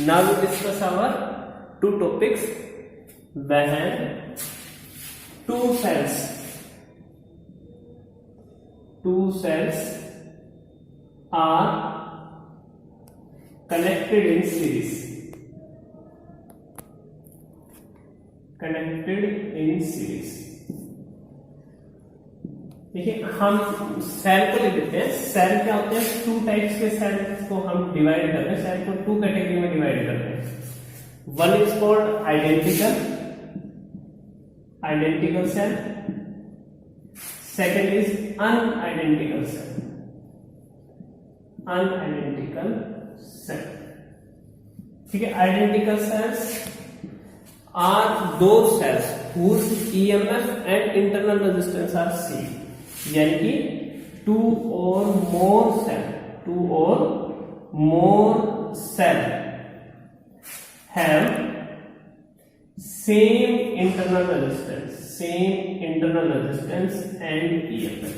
Now we discuss our two topics. When two cells are connected in series. देखिए हम cell को लिख देते हैं. सेल क्या होते हैं? टू टाइप्स के सेल को हम डिवाइड करते हैं. सेल को टू कैटेगरी में डिवाइड करते हैं. One is called identical cell. Second is unidentical cell. ठीक है. Identical cells are those cells whose EMF and internal resistance are same. यानी कि two or more cell have same internal resistance and EMF.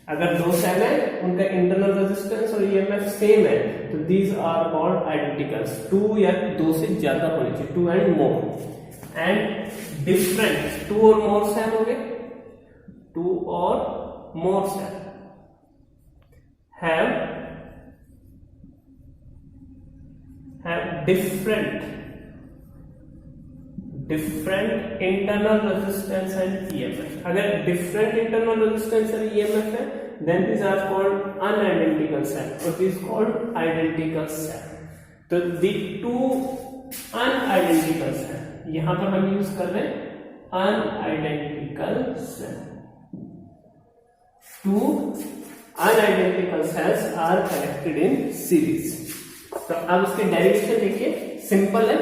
अगर दो cell है उनका internal resistance और EMF same है तो these are called identicals. Two या दो से ज्यादा होने चाहिए, two and more. And different two और मोर सेल हो गए. टू और more cell have different internal resistance and EMF. अगर डिफरेंट इंटरनल रेजिस्टेंस और ईएमएफ है then these are called unidentical cell or these called identical cell. तो the two unidentical cell यहां पर हम यूज कर रहे हैं unidentical cell. Two unidentical cells are connected in series. तो अब इसके डेरिवेशन देखिए, सिंपल है.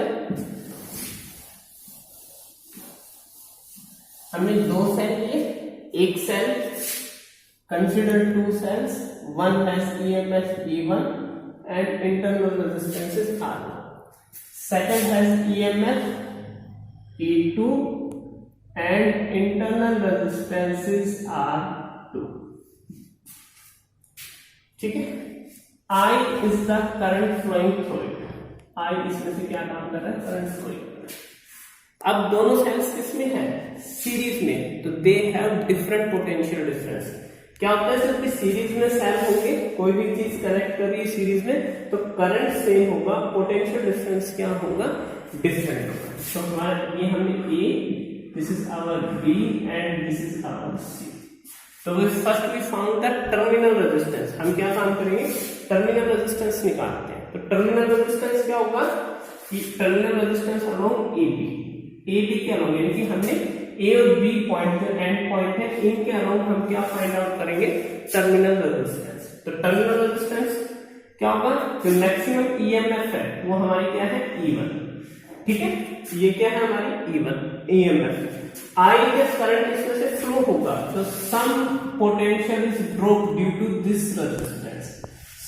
हमने दो सेल लिए, एक cell consider two cells, one has EMF E1 and internal resistance is R1. Second has EMF E2 and internal resistance is R2. ठीक है. I is the current flowing through it. I इसमें से क्या काम कर रहा है? Current flowing. अब दोनों सेल्स किसमें है? सीरीज में. तो they have different potential difference. क्या होता है? जब सीरीज में सेल होंगे, कोई भी चीज कनेक्ट कर रही है सीरीज में, तो करंट सेम होगा, पोटेंशियल डिफरेंस क्या होगा? डिफरेंट होगा. तो हमारा ये हमने A, this is our B and this is our C. तो first we found the terminal resistance. हम क्या काम करेंगे? टर्मिनल रेजिस्टेंस निकालते हैं. तो टर्मिनल रेजिस्टेंस क्या होगा? कि terminal resistance along A B के अलोंग, यानी कि हमने ए और बी पॉइंट जो एंड पॉइंट है इनके अराउंड हम क्या फाइंड आउट करेंगे? Terminal resistance. तो टर्मिनल रेजिस्टेंस क्या होगा? जो मैक्सिमम ईएमएफ है वो हमारी क्या है? E1. ठीक है. ये क्या है? हमारी E1 ईएमएफ. आई के करंट इसमें से फ्लो होगा, तो some potential is drop due to this resistance.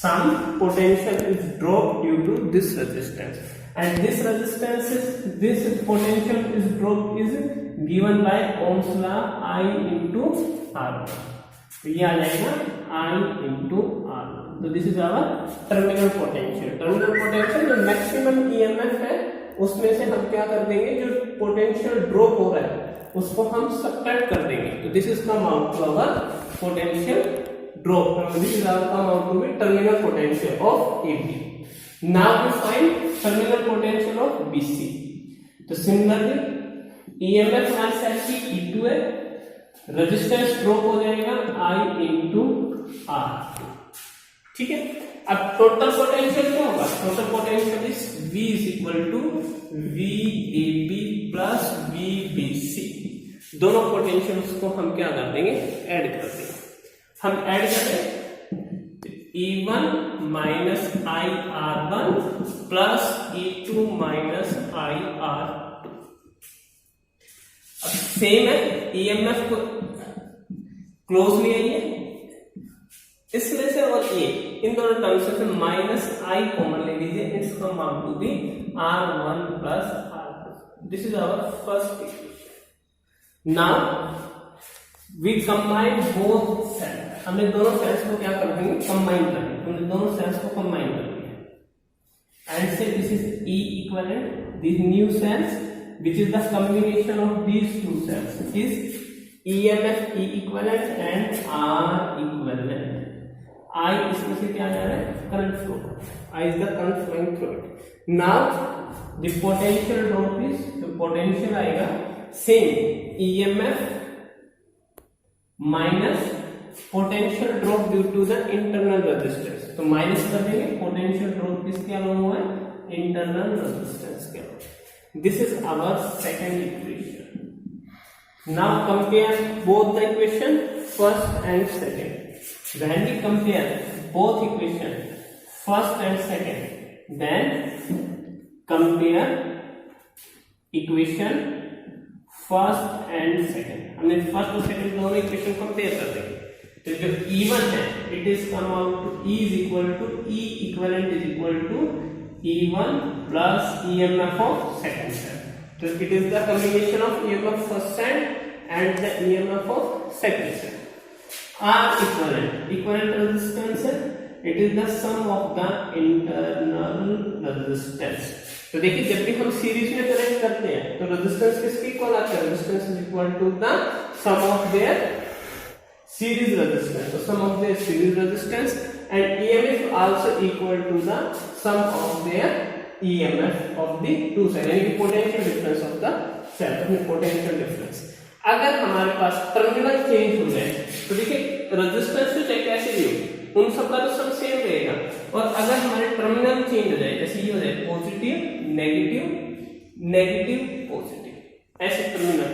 Some potential is drop due to this resistance. And this potential is drop is given by Ohm's law I into R1. तो ये आ जाएगा I into R1. तो this is our terminal potential. Terminal potential जो maximum EMF है उसमें से हम क्या कर देंगे? जो potential drop हो रहा है उसको हम subtract कर देंगे. तो this is come out to our potential drop. This is our come out to be terminal potential of AB. Now we find terminal potential of BC. तो सिमिलरली EMF हमारे सेल की E2 है, resistance drop हो जाएगा I into R. ठीक है. अब total potential क्या होगा? Total potential is V is equal to VAB plus VBC. दोनों पोटेंशियल्स को हम क्या कर देंगे? ऐड कर देंगे. हम ऐड करें E1 minus IR1 plus E2 minus IR2. अब सेम है, EMF को क्लोज में आइए, इसमें से और ये इन दोनों टर्म्स से माइनस आई कॉमन ले लीजिए. It's come out to be R1 plus R2. This is our first equation. Now we combine both cells. हमने दोनों सेल्स को क्या कर देंगे? कंबाइन कर देंगे. हमने दोनों सेल्स को कंबाइन कर दिया. and say this is E equivalent. These new cells, which is the combination of these two cells, is EMF E equivalent and R equivalent. I इसमें से क्या जा रहा है? Current flow. I is the current flowing through it. Now the potential drop is, the potential आएगा same EMF minus potential drop due to the internal resistance. तो minus कर देंगे, पोटेंशियल ड्रॉप किसके अलावा हुआ है? इंटरनल रेजिस्टेंस के अलावा. This is our second equation. Now compare both the equation first and second. When we compare both equation first and second, then compare equation first and second. हमने first और second दोनों equation compare कर देंगे. तो जो E1 है, it is come out to E is equal to E equivalent is equal to E1 plus EMF of second cell. तो it is the combination of EMF first cell and the EMF of second cell. R equivalent resistance है, it is the sum of the internal resistance. तो देखिए जब भी हम series में connect करते हैं तो रेजिस्टेंस किसके इक्वल आता है? Resistance is equal to the sum of their series resistance. So sum of their series resistance and EMF also equal to the sum of their EMF of the two cells, यानी potential difference of the cell. potential difference. अगर हमारे पास terminal change हो जाए तो देखिए resistance तो चाहे कैसे भी हो, उन सबका तो सब सेम रहेगा. और अगर हमारे टर्मिनल चेंज हो जाए, जैसे ये हो जाए पॉजिटिव नेगेटिव नेगेटिव पॉजिटिव, ऐसे टर्मिनल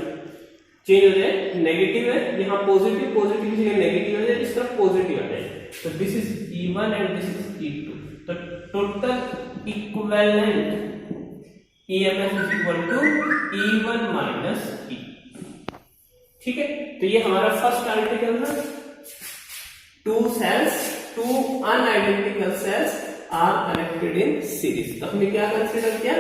चेंज हो जाए, नेगेटिव है यहाँ पॉजिटिव, पॉजिटिव की जगह नेगेटिव हो जाए, इस तरफ पॉजिटिव आ जाए. तो this is E1 and this is E2. तो total equivalent EMF is equal to E1 minus E. ठीक है, तो ये हमारा फर्स्ट आर्टिकल है. Two unidentical cells are connected in series. तो हमने क्या कंसीडर किया?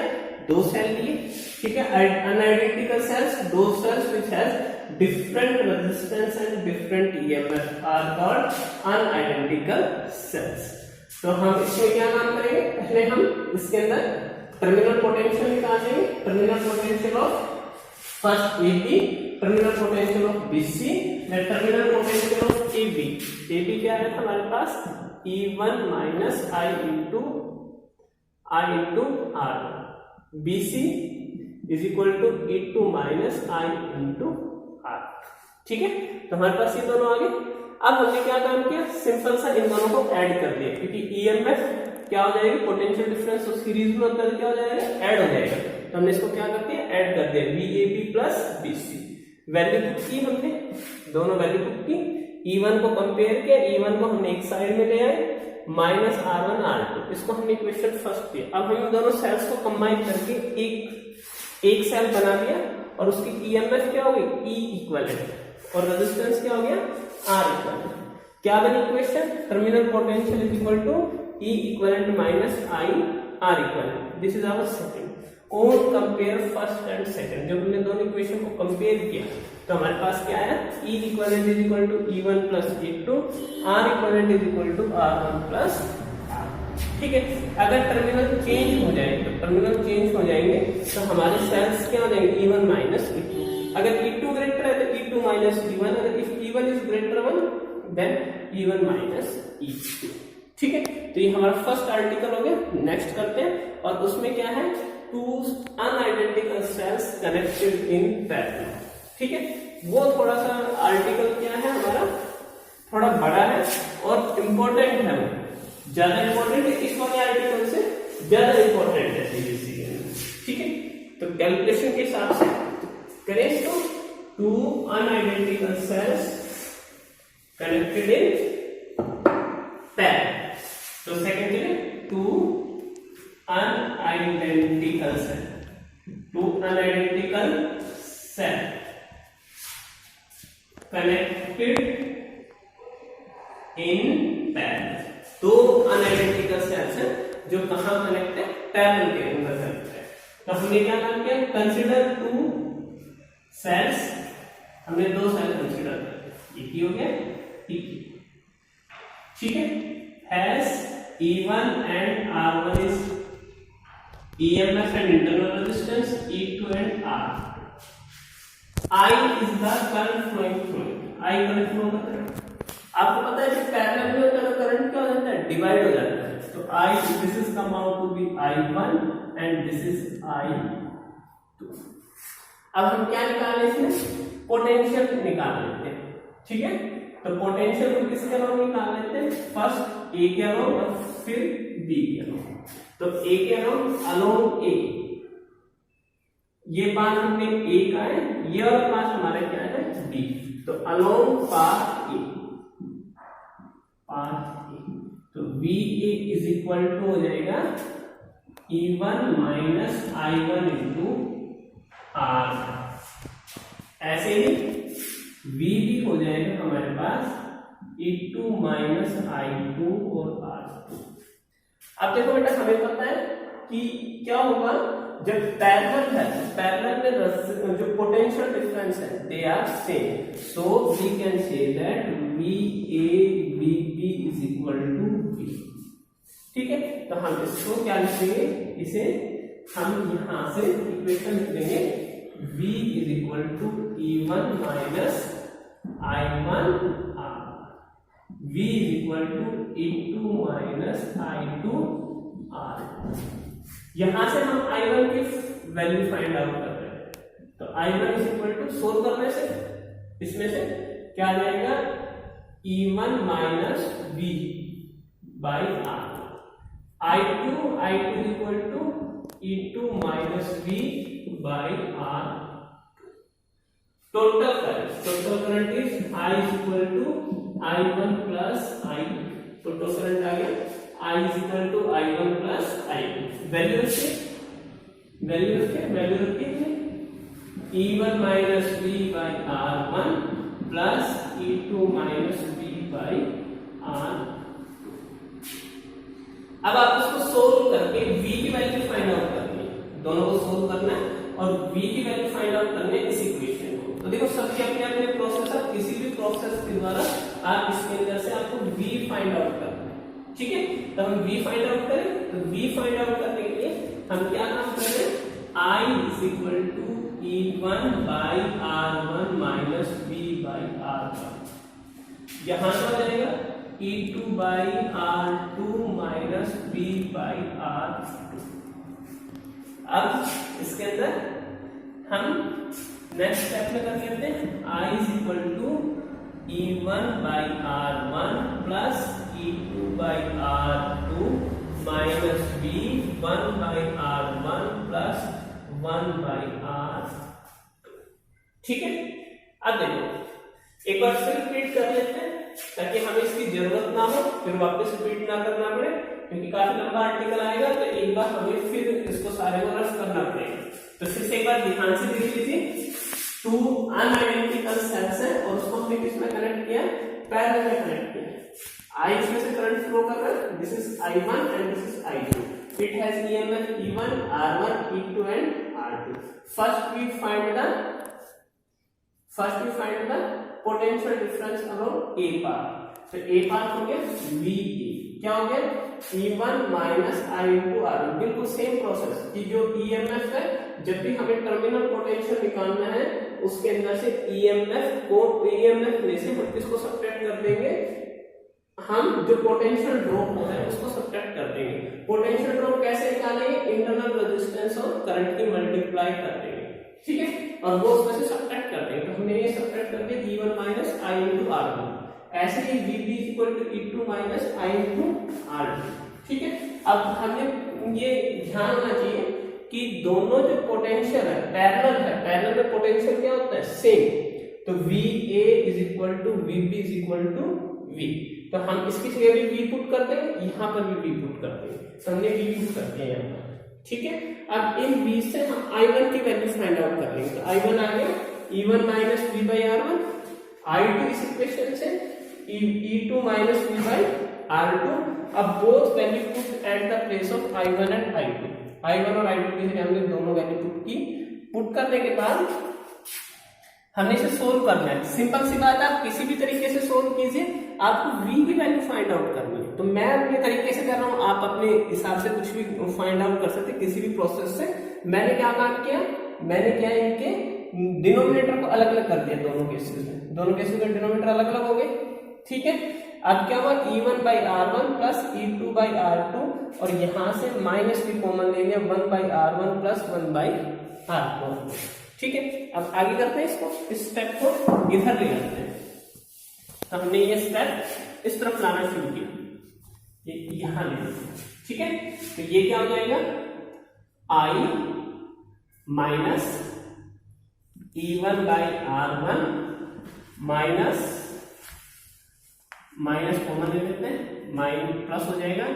दो सेल लिए. ठीक है, अनआइडेंटिकल सेल्स, दो cells which has different resistance and different EMF are called unidentical cells. तो हम इसमें क्या काम करेंगे? पहले हम इसके अंदर टर्मिनल पोटेंशियल निकालेंगे. Terminal potential of first AB, terminal potential of BC, terminal potential of AB. AB क्या है हमारे पास? E1 minus I into R. BC is equal to E2 minus I into R. ठीक है, तो हमारे पास ये दोनों आ गए. अब हमने क्या काम किया? सिंपल सा इन दोनों को ऐड कर दिया, क्योंकि EMF क्या हो जाएगी? पोटेंशियल डिफरेंस तो सीरीज में होता है, क्या हो जाएगा? ऐड हो जाएगा. तो हमने इसको क्या कर दिया? ऐड कर दिया. VAB plus BC. Value put की हमने, दोनों वैल्यू पुट की. E1 को कंपेयर किया, E1 को हमने एक साइड में ले आए, माइनस R1 R2. इसको हमने इक्वेशन फर्स्ट दिया. अब हम दोनों सेल्स को कंबाइन करके एक सेल बना दिया और उसकी EMF क्या हो गई? E इक्विवेलेंट, और रेजिस्टेंस क्या हो गया? R equivalent. क्या बनी equation? Terminal potential is equal to E equivalent minus I R equivalent. This is our second. और कंपेयर फर्स्ट एंड सेकंड. जब हमने दोनों इक्वेशन को कंपेयर किया तो हमारे पास क्या आया? E equivalent is equal to E1 plus E2, R equivalent is equal to R1 plus R. ठीक है, अगर टर्मिनल चेंज हो जाए तो टर्मिनल चेंज हो जाएंगे तो हमारे सेल्स क्या हो जाएंगे? E1 minus E2. अगर E2 ग्रेटर है तो E2 माइनस E1. अगर if E1 is greater 1 then E1 minus E2. ठीक है, तो ये हमारा फर्स्ट आर्टिकल हो गया. नेक्स्ट करते हैं, और उसमें क्या है? Two unidentical cells connected in parallel. ठीक है, वो थोड़ा सा आर्टिकल क्या है हमारा? थोड़ा बड़ा है और इम्पोर्टेंट है. वो ज्यादा इम्पोर्टेंट है, इस वाले आर्टिकल से ज्यादा इम्पोर्टेंट है सीबीएसई के अंदर. ठीक है, तो कैलकुलेशन के हिसाब से करें इसको. Two unidentical cells connected in parallel. तो सेकंड है two unidentical cell. Two unidentical cell connected in parallel. दो अनआइडेंटिकल सेल्स हैं जो कहां कनेक्ट है? पैरेलल के अंदर कनेक्ट है. तो हमने क्या काम किया? Consider two cells. हमने दो सेल कंसीडर किया. एक ही हो गया, ठीक है. Has E1 and R1 is EMF and internal resistance E2 and R. I is the current flowing through it. I current flow कर रहा है। आपको पता है कि पैरेलल में होता है तो करंट क्या हो जाता है, डिवाइड हो जाता है। तो I this is come out to be I1 and this is I2। अब हम क्या निकाल लेते हैं, पोटेंशियल निकाल लेते हैं, ठीक है। तो पोटेंशियल को किसके अलावा निकाल लेते हैं, फर्स्ट ए के अलावा और फिर बी के अलावा। तो ए के अलोंग ए, ये पार्ट हमने ए का है, ये और पार्ट हमारा क्या है बी। तो अलोंग पार्ट ए, तो V A is equal to हो जाएगा E1 minus I1 into are. ऐसे ही वी भी हो जाएगा हमारे पास E2 माइनस I2 और R2। अब देखो बेटा, हमें पता है कि क्या होगा जब पैरेलल है, पैरेलल में जो पोटेंशियल डिफरेंस है they are same, so we can say that VAVB is equal to V। ठीक है, तो हम इसको क्या लिखेंगे, इसे हम यहां से इक्वेशन लिख देंगे V is equal to E1 minus I1 R, V is equal to E2 minus I2 R। यहां से हम I1 की वैल्यू फाइंड आउट कर रहे हैं। तो I1 is equal to, solve करने से इसमें से क्या आ जाएगा, E1 minus V by R। I2 is equal to E2 minus V by R। Total current is I is equal to I1 plus I2। Total current आ गया I is equal to I1 plus I2। Value रखिए E1 minus V by R1 plus E2 minus V by R। अब आप इसको solve करके V की value find out करनी है, दोनों को सोल्व करना है और V की वैल्यू फाइंड आउट करनी है इस इक्वेशन को। तो देखो सबके अपने अपने प्रोसेस है, किसी भी प्रोसेस के द्वारा आप इसके अंदर से आपको V फाइंड आउट करना है, ठीक है। तो हम V फाइंड आउट करें, तो V फाइंड आउट करने के लिए हम क्या काम कर रहे हैं, I is equal to E1 by R1 minus V by R1। यहां से हो जाएगा E2 by R2 minus V by R2। अब इसके अंदर हम नेक्स्ट स्टेप में कर लेते हैं, I is equal to E1 by R1 plus E2 by R2 minus V1 by R1 plus 1 by R। ठीक है, अब देखो एक बार फिर रिपीट कर लेते हैं ताकि हमें इसकी जरूरत ना हो, फिर वापस रिपीट ना करना पड़े, क्योंकि काफी लंबा आर्टिकल आएगा तो एक बार हमें फिर इसको सारे को रफ करना पड़ेगा। तो फिर से एक बार ध्यान से देख लीजिए, टू अनआइडेंटिकल सेल्स है और उसको हमने किसमें कनेक्ट किया, पैरेलल में कनेक्ट किया। I इसमें से करंट फ्लो कर रहा है, this is I1 and this is I2। It has EMF E1, R1, E2 and R2। First we find the potential difference along A part. तो A पार्ट हो गया VA, क्या हो गया E1 minus I into R1। बिल्कुल same process कि जो EMF है, जब भी हमें टर्मिनल पोटेंशियल निकालना है उसके अंदर से EMF में से हम किसको सब्ट्रैक्ट कर देंगे, हम जो पोटेंशियल ड्रॉप होता है उसको सब्ट्रैक्ट कर देंगे। पोटेंशियल ड्रॉप कैसे निकालेंगे, इंटरनल रेजिस्टेंस और करंट की मल्टीप्लाई कर देंगे, ठीक है, और वो उसमें से सब्ट्रैक्ट कर देंगे। तो हमने ये सब्ट्रैक्ट कर दिया E1 minus I into R1। ऐसे ही VB equal to E2 minus I into R2, ठीक है। अब हमें ये ध्यान रखना चाहिए कि दोनों जो पोटेंशियल है पैरेलल है, पैरेलल में पोटेंशियल क्या होता है, सेम। तो VA is equal to VB is equal to V। तो हम इसकी जगह भी V पुट कर देंगे, यहाँ पर भी V पुट कर देंगे, तो हमने V पुट कर दिया यहाँ पर, ठीक है। अब इन V से हम I1 की वैल्यू फाइंड आउट कर लेंगे। तो I1 आ गया E1 minus V by R1, I2 इस इक्वेशन से E2 minus V by R2। अब both value put at the place of I1 and I2। I1 और I2 की जगह हमने दोनों वैल्यू पुट की। पुट करने के बाद हमने इसे सोल्व करना है। सिंपल सी बात है, आप किसी भी तरीके से सोल्व कीजिए, आपको v की वैल्यू फाइंड आउट करनी है। तो मैं अपने तरीके से कर रहा हूँ, आप अपने हिसाब से कुछ भी फाइंड आउट कर सकते किसी भी प्रोसेस से। मैंने क्या काम किया, मैंने क्या इनके डिनोमिनेटर को अलग अलग कर दिया दोनों केसेस में, दोनों केसेस में डिनोमिनेटर अलग अलग हो गए, ठीक है। अब क्या हुआ, E1/R1 प्लस E2/R2 और यहां से माइनस भी कॉमन ले लिया, 1/R1 प्लस 1/R2, ठीक है। अब आगे करते हैं इसको, इस स्टेप को इधर ले आते हैं। तो हमने ये स्टेप इस तरफ लाना शुरू किया, ये यहां ले आते हैं, ठीक है। तो ये क्या हो जाएगा, I minus E1/R1 minus common ले लेते हैं, माइनस प्लस हो जाएगा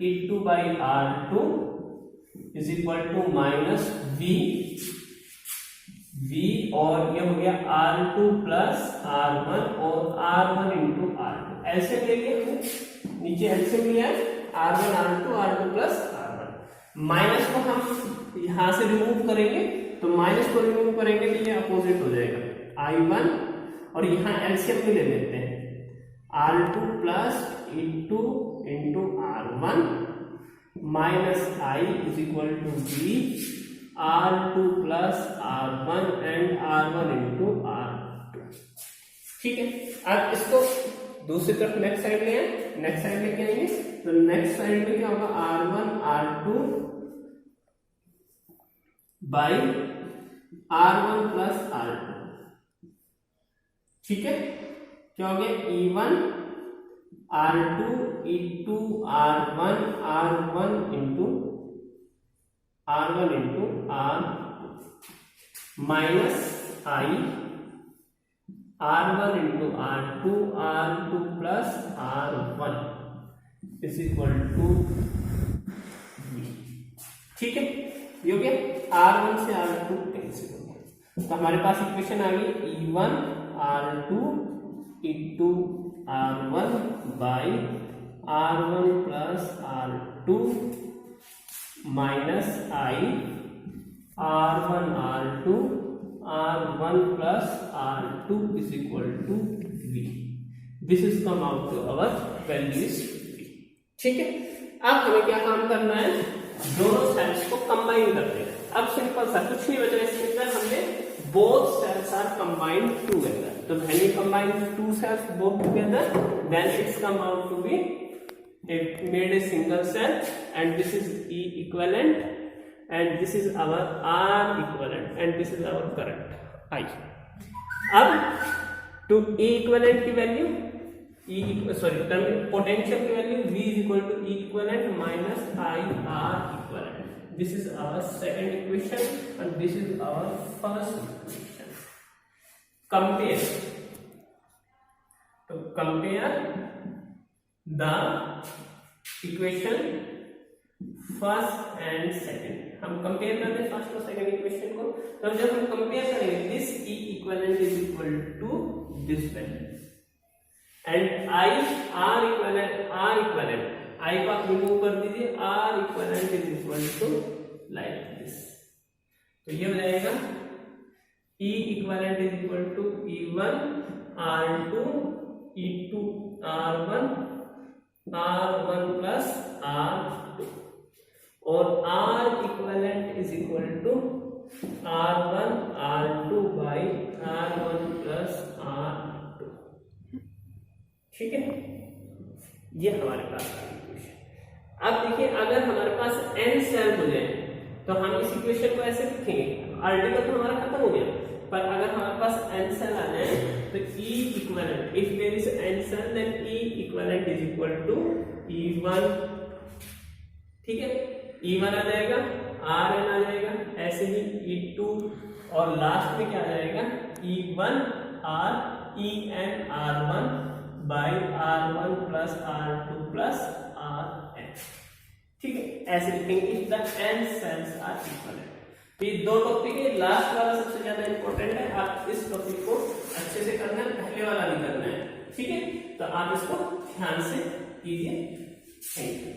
E2/R2 is equal to minus v और ये हो गया R2 प्लस R1 और R1 इंटू R2 एलसीएम ले लिया, नीचे एलसीएम लिया R1 प्लस R1। माइनस को हम यहां से रिमूव करेंगे, तो माइनस को रिमूव करेंगे तो ये अपोजिट हो जाएगा I1 और यहां एलसीएम भी ले लेते हैं R2 plus E2 into R1 minus I is equal to V R2 plus R1 and R1 into R2, ठीक है। अब इसको दूसरी तरफ नेक्स्ट साइड ले आए, नेक्स्ट साइड लेके आएंगे, तो नेक्स्ट साइड में क्या होगा, R1 R2 by R1 plus R2, ठीक है। क्या हो गया, E1 R2 E2 R1 into R1 into R2 minus I R1 into R2 plus R1 is equal to V, ठीक है। ये हो गया, R1 से R2 कैंसिल हो गया, तो हमारे पास इक्वेशन आ गई E1 R2 E2 R1 by R1 plus R2 minus I R1 plus R2 is equal to V। This is come out to our value is V, ठीक है। अब हमें क्या काम करना है, दोनों सेल्स को कंबाइन करते हैं। अब सिंपल सा कुछ नहीं बच रहा, इसके अंदर हमने both cells are combined together, so when you combine two cells both together then it's come out to be it made a single cell, and this is E equivalent and this is our R equivalent and this is our current I। अब to E equivalent की value potential की value V is equal to E equivalent minus I R equivalent। This is our second equation and this is our first equation। Compare the equation first and second। हम compare करते हैं first और second equation को, तो जब हम compare करेंगे this E equivalent is equal to this value and I R equivalent I को आप रिमूव कर दीजिए, R equivalent is equal to like this, तो ये हो जाएगा E equivalent is equal to E1 R2 E2 R1 plus R2 और R equivalent is equal to R1 R2 by R1 plus R2, ठीक है। ये हमारे पास इक्वेशन। अब देखिए, अगर हमारे पास n सेल हो जाए तो हम इस इक्वेशन को ऐसे लिखेंगे, आर्टिकल तो हमारा खत्म हो गया, पर अगर हमारे पास n सेल आ जाए तो E equivalent, if there is n cell then E equivalent is equal to E1, ठीक है। E1 आ जाएगा, Rn आ जाएगा, ऐसे ही E2 और लास्ट में क्या आ जाएगा E1 En R1 by R1 plus R2 plus Rn, ठीक है। ऐसे लिखेंगे if the n cells are equivalent। तो ये दो टॉपिक है, लास्ट वाला सबसे ज्यादा इंपॉर्टेंट है, आप इस टॉपिक को अच्छे से करना है, पहले वाला नहीं करना है, ठीक है। तो आप इसको ध्यान से कीजिए। Thank you.